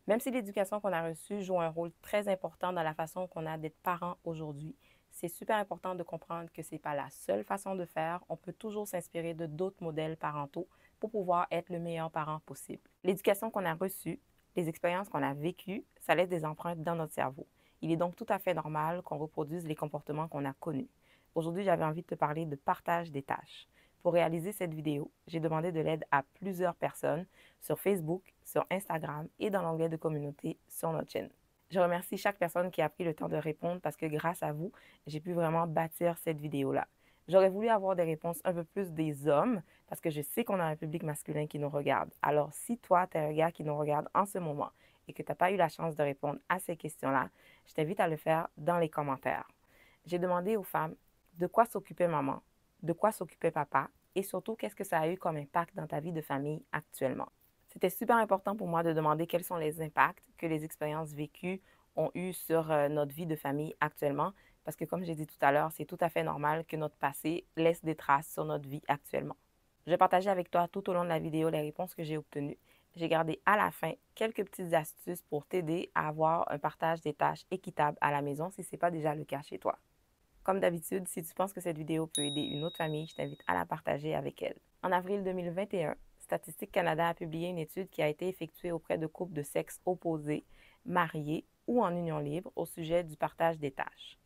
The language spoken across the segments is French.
Même si l'éducation qu'on a reçue joue un rôle très important dans la façon qu'on a d'être parents aujourd'hui, c'est super important de comprendre que ce n'est pas la seule façon de faire. On peut toujours s'inspirer de d'autres modèles parentaux pour pouvoir être le meilleur parent possible. L'éducation qu'on a reçue, les expériences qu'on a vécues, ça laisse des empreintes dans notre cerveau. Il est donc tout à fait normal qu'on reproduise les comportements qu'on a connus. Aujourd'hui, j'avais envie de te parler de partage des tâches. Pour réaliser cette vidéo, j'ai demandé de l'aide à plusieurs personnes sur Facebook, sur Instagram et dans l'onglet de communauté sur notre chaîne. Je remercie chaque personne qui a pris le temps de répondre parce que grâce à vous, j'ai pu vraiment bâtir cette vidéo-là. J'aurais voulu avoir des réponses un peu plus des hommes parce que je sais qu'on a un public masculin qui nous regarde. Alors, si toi, tu es un gars qui nous regarde en ce moment et que tu n'as pas eu la chance de répondre à ces questions-là, je t'invite à le faire dans les commentaires. J'ai demandé aux femmes de quoi s'occupait maman, de quoi s'occupait papa et surtout qu'est-ce que ça a eu comme impact dans ta vie de famille actuellement. C'était super important pour moi de demander quels sont les impacts que les expériences vécues ont eu sur notre vie de famille actuellement, parce que comme j'ai dit tout à l'heure, c'est tout à fait normal que notre passé laisse des traces sur notre vie actuellement. Je vais partager avec toi tout au long de la vidéo les réponses que j'ai obtenues. J'ai gardé à la fin quelques petites astuces pour t'aider à avoir un partage des tâches équitable à la maison si ce n'est pas déjà le cas chez toi. Comme d'habitude, si tu penses que cette vidéo peut aider une autre famille, je t'invite à la partager avec elle. En avril 2021, Statistique Canada a publié une étude qui a été effectuée auprès de couples de sexe opposés, mariés ou en union libre au sujet du partage des tâches.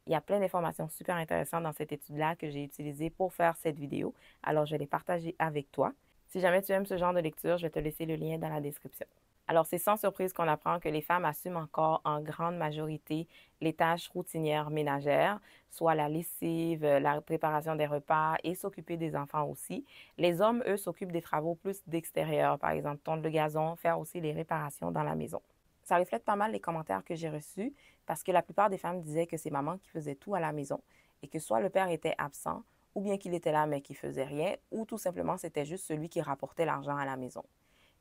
Il y a plein d'informations super intéressantes dans cette étude-là que j'ai utilisée pour faire cette vidéo, alors je vais les partager avec toi. Si jamais tu aimes ce genre de lecture, je vais te laisser le lien dans la description. Alors, c'est sans surprise qu'on apprend que les femmes assument encore en grande majorité les tâches routinières ménagères, soit la lessive, la préparation des repas et s'occuper des enfants aussi. Les hommes, eux, s'occupent des travaux plus d'extérieur, par exemple tondre le gazon, faire aussi les réparations dans la maison. Ça reflète pas mal les commentaires que j'ai reçus parce que la plupart des femmes disaient que c'est maman qui faisait tout à la maison et que soit le père était absent ou bien qu'il était là mais qu'il faisait rien ou tout simplement c'était juste celui qui rapportait l'argent à la maison.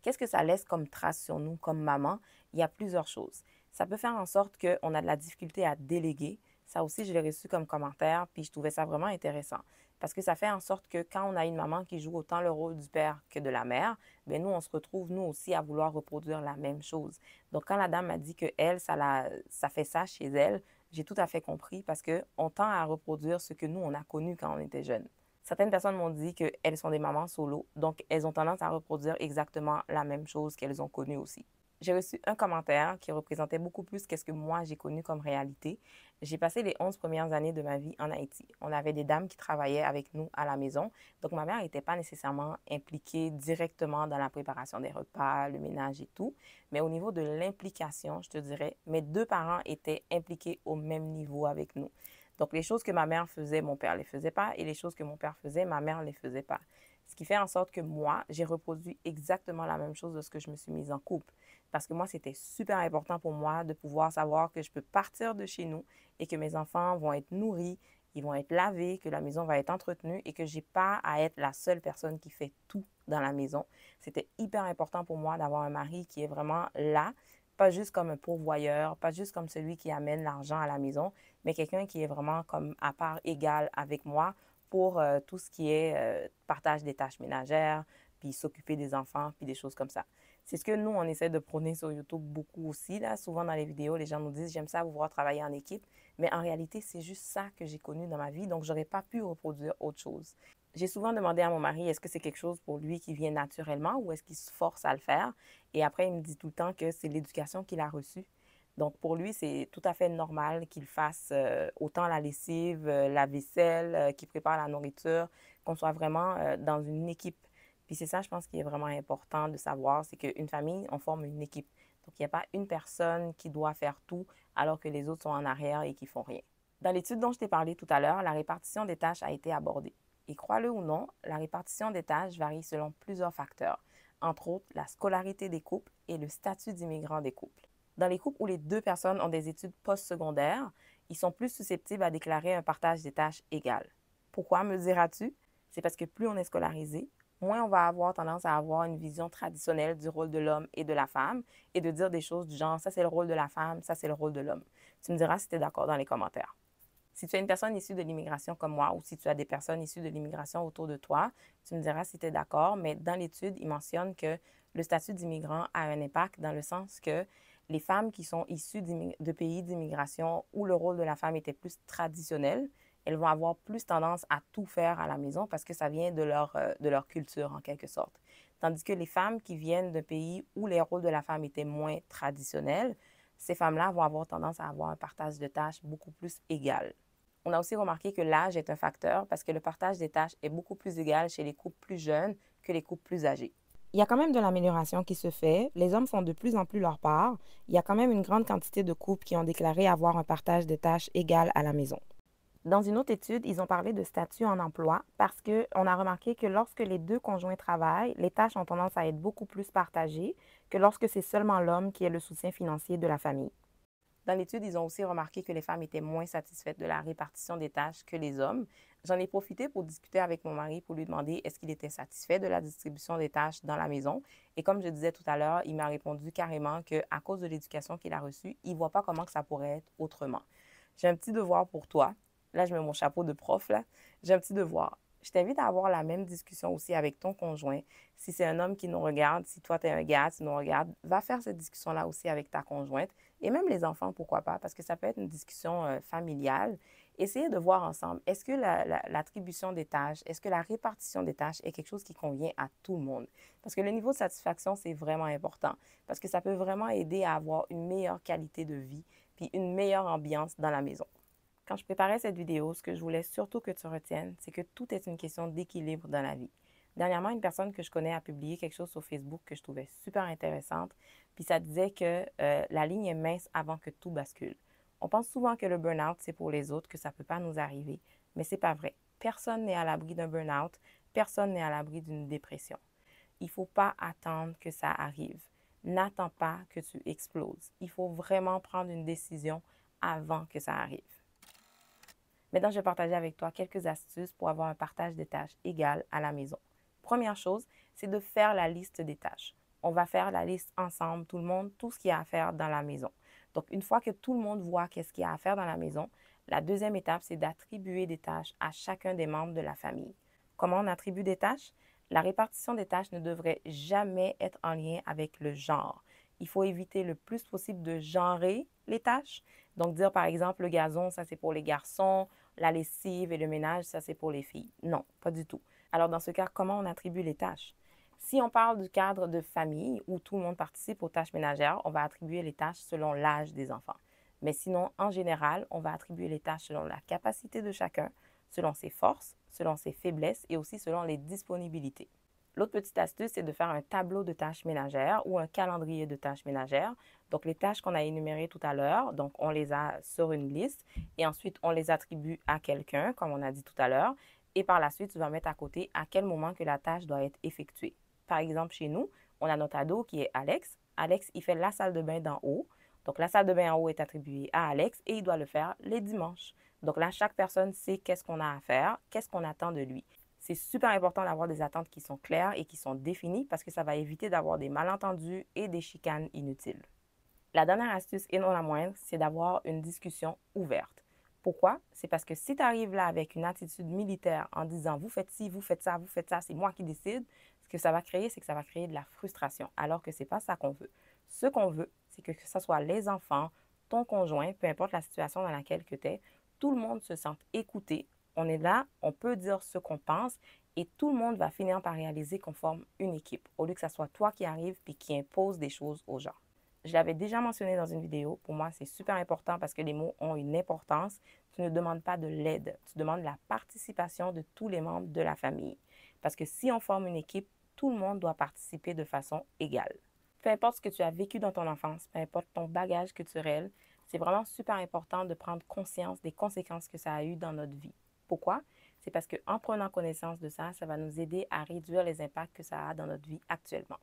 Qu'est-ce que ça laisse comme trace sur nous comme maman? Il y a plusieurs choses. Ça peut faire en sorte qu'on a de la difficulté à déléguer. Ça aussi, je l'ai reçu comme commentaire, puis je trouvais ça vraiment intéressant. Parce que ça fait en sorte que quand on a une maman qui joue autant le rôle du père que de la mère, bien nous, on se retrouve, nous aussi, à vouloir reproduire la même chose. Donc, quand la dame m'a dit que elle, ça fait ça chez elle, j'ai tout à fait compris parce qu'on tend à reproduire ce que nous, on a connu quand on était jeune. Certaines personnes m'ont dit qu'elles sont des mamans solo, donc elles ont tendance à reproduire exactement la même chose qu'elles ont connue aussi. J'ai reçu un commentaire qui représentait beaucoup plus qu'est-ce que moi j'ai connu comme réalité. J'ai passé les 11 premières années de ma vie en Haïti. On avait des dames qui travaillaient avec nous à la maison, donc ma mère n'était pas nécessairement impliquée directement dans la préparation des repas, le ménage et tout, mais au niveau de l'implication, je te dirais, mes deux parents étaient impliqués au même niveau avec nous. Donc, les choses que ma mère faisait, mon père ne les faisait pas, et les choses que mon père faisait, ma mère ne les faisait pas. Ce qui fait en sorte que moi, j'ai reproduit exactement la même chose lorsque je me suis mise en couple. Parce que moi, c'était super important pour moi de pouvoir savoir que je peux partir de chez nous et que mes enfants vont être nourris, ils vont être lavés, que la maison va être entretenue et que je n'ai pas à être la seule personne qui fait tout dans la maison. C'était hyper important pour moi d'avoir un mari qui est vraiment là, pas juste comme un pourvoyeur, pas juste comme celui qui amène l'argent à la maison, mais quelqu'un qui est vraiment comme à part égale avec moi pour tout ce qui est partage des tâches ménagères, puis s'occuper des enfants, puis des choses comme ça. C'est ce que nous, on essaie de prôner sur YouTube beaucoup aussi. Là. Souvent dans les vidéos, les gens nous disent, j'aime ça vous voir travailler en équipe. Mais en réalité, c'est juste ça que j'ai connu dans ma vie, donc j'aurais pas pu reproduire autre chose. J'ai souvent demandé à mon mari, est-ce que c'est quelque chose pour lui qui vient naturellement ou est-ce qu'il se force à le faire? Et après, il me dit tout le temps que c'est l'éducation qu'il a reçue. Donc, pour lui, c'est tout à fait normal qu'il fasse autant la lessive, la vaisselle, qu'il prépare la nourriture, qu'on soit vraiment dans une équipe. Puis c'est ça, je pense, qui est vraiment important de savoir, c'est qu'une famille, on forme une équipe. Donc, il n'y a pas une personne qui doit faire tout alors que les autres sont en arrière et qui font rien. Dans l'étude dont je t'ai parlé tout à l'heure, la répartition des tâches a été abordée. Et crois-le ou non, la répartition des tâches varie selon plusieurs facteurs, entre autres la scolarité des couples et le statut d'immigrant des couples. Dans les couples où les deux personnes ont des études postsecondaires, ils sont plus susceptibles à déclarer un partage des tâches égal. Pourquoi, me diras-tu? C'est parce que plus on est scolarisé, moins on va avoir tendance à avoir une vision traditionnelle du rôle de l'homme et de la femme et de dire des choses du genre ça c'est le rôle de la femme, ça c'est le rôle de l'homme. Tu me diras si tu es d'accord dans les commentaires. Si tu es une personne issue de l'immigration comme moi ou si tu as des personnes issues de l'immigration autour de toi, tu me diras si tu es d'accord, mais dans l'étude, il mentionne que le statut d'immigrant a un impact dans le sens que les femmes qui sont issues de pays d'immigration où le rôle de la femme était plus traditionnel, elles vont avoir plus tendance à tout faire à la maison parce que ça vient de leur culture en quelque sorte. Tandis que les femmes qui viennent d'un pays où les rôles de la femme étaient moins traditionnels, ces femmes-là vont avoir tendance à avoir un partage de tâches beaucoup plus égal. On a aussi remarqué que l'âge est un facteur parce que le partage des tâches est beaucoup plus égal chez les couples plus jeunes que les couples plus âgés. Il y a quand même de l'amélioration qui se fait. Les hommes font de plus en plus leur part. Il y a quand même une grande quantité de couples qui ont déclaré avoir un partage des tâches égal à la maison. Dans une autre étude, ils ont parlé de statut en emploi parce qu'on a remarqué que lorsque les deux conjoints travaillent, les tâches ont tendance à être beaucoup plus partagées que lorsque c'est seulement l'homme qui est le soutien financier de la famille. Dans l'étude, ils ont aussi remarqué que les femmes étaient moins satisfaites de la répartition des tâches que les hommes. J'en ai profité pour discuter avec mon mari pour lui demander est-ce qu'il était satisfait de la distribution des tâches dans la maison. Et comme je disais tout à l'heure, il m'a répondu carrément qu'à cause de l'éducation qu'il a reçue, il ne voit pas comment que ça pourrait être autrement. J'ai un petit devoir pour toi. Là, je mets mon chapeau de prof, là. J'ai un petit devoir. Je t'invite à avoir la même discussion aussi avec ton conjoint. Si c'est un homme qui nous regarde, si toi, tu es un gars, tu nous regardes, va faire cette discussion-là aussi avec ta conjointe. Et même les enfants, pourquoi pas, parce que ça peut être une discussion familiale. Essayez de voir ensemble, est-ce que l'attribution des tâches, est-ce que la répartition des tâches est quelque chose qui convient à tout le monde? Parce que le niveau de satisfaction, c'est vraiment important, parce que ça peut vraiment aider à avoir une meilleure qualité de vie, puis une meilleure ambiance dans la maison. Quand je préparais cette vidéo, ce que je voulais surtout que tu retiennes, c'est que tout est une question d'équilibre dans la vie. Dernièrement, une personne que je connais a publié quelque chose sur Facebook que je trouvais super intéressante, puis ça disait que la ligne est mince avant que tout bascule. On pense souvent que le burn-out, c'est pour les autres, que ça ne peut pas nous arriver, mais c'est pas vrai. Personne n'est à l'abri d'un burn-out, personne n'est à l'abri d'une dépression. Il ne faut pas attendre que ça arrive. N'attends pas que tu exploses. Il faut vraiment prendre une décision avant que ça arrive. Maintenant, je vais partager avec toi quelques astuces pour avoir un partage des tâches égal à la maison. Première chose, c'est de faire la liste des tâches. On va faire la liste ensemble, tout le monde, tout ce qu'il y a à faire dans la maison. Donc, une fois que tout le monde voit qu'est-ce qu'il y a à faire dans la maison, la deuxième étape, c'est d'attribuer des tâches à chacun des membres de la famille. Comment on attribue des tâches? La répartition des tâches ne devrait jamais être en lien avec le genre. Il faut éviter le plus possible de genrer les tâches. Donc, dire par exemple, le gazon, ça c'est pour les garçons, la lessive et le ménage, ça c'est pour les filles. Non, pas du tout. Alors, dans ce cas, comment on attribue les tâches? Si on parle du cadre de famille où tout le monde participe aux tâches ménagères, on va attribuer les tâches selon l'âge des enfants. Mais sinon, en général, on va attribuer les tâches selon la capacité de chacun, selon ses forces, selon ses faiblesses et aussi selon les disponibilités. L'autre petite astuce, c'est de faire un tableau de tâches ménagères ou un calendrier de tâches ménagères. Donc, les tâches qu'on a énumérées tout à l'heure, donc on les a sur une liste et ensuite on les attribue à quelqu'un, comme on a dit tout à l'heure. Et par la suite, tu vas mettre à côté à quel moment que la tâche doit être effectuée. Par exemple, chez nous, on a notre ado qui est Alex. Alex, il fait la salle de bain d'en haut. Donc, la salle de bain en haut est attribuée à Alex et il doit le faire les dimanches. Donc là, chaque personne sait qu'est-ce qu'on a à faire, qu'est-ce qu'on attend de lui. C'est super important d'avoir des attentes qui sont claires et qui sont définies parce que ça va éviter d'avoir des malentendus et des chicanes inutiles. La dernière astuce, et non la moindre, c'est d'avoir une discussion ouverte. Pourquoi? C'est parce que si tu arrives là avec une attitude militaire en disant vous faites ci, vous faites ça, c'est moi qui décide, ce que ça va créer, c'est que ça va créer de la frustration, alors que ce n'est pas ça qu'on veut. Ce qu'on veut, c'est que ce soit les enfants, ton conjoint, peu importe la situation dans laquelle tu es, tout le monde se sente écouté. On est là, on peut dire ce qu'on pense et tout le monde va finir par réaliser qu'on forme une équipe, au lieu que ce soit toi qui arrive et qui impose des choses aux gens. Je l'avais déjà mentionné dans une vidéo. Pour moi, c'est super important parce que les mots ont une importance. Tu ne demandes pas de l'aide. Tu demandes la participation de tous les membres de la famille. Parce que si on forme une équipe, tout le monde doit participer de façon égale. Peu importe ce que tu as vécu dans ton enfance, peu importe ton bagage culturel, c'est vraiment super important de prendre conscience des conséquences que ça a eues dans notre vie. Pourquoi? C'est parce qu'en prenant connaissance de ça, ça va nous aider à réduire les impacts que ça a dans notre vie actuellement.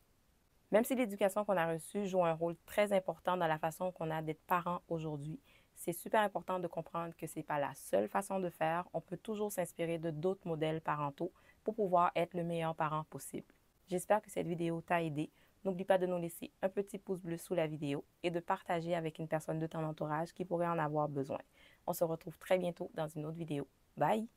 Même si l'éducation qu'on a reçue joue un rôle très important dans la façon qu'on a d'être parents aujourd'hui, c'est super important de comprendre que ce n'est pas la seule façon de faire. On peut toujours s'inspirer de d'autres modèles parentaux pour pouvoir être le meilleur parent possible. J'espère que cette vidéo t'a aidé. N'oublie pas de nous laisser un petit pouce bleu sous la vidéo et de partager avec une personne de ton entourage qui pourrait en avoir besoin. On se retrouve très bientôt dans une autre vidéo. Bye!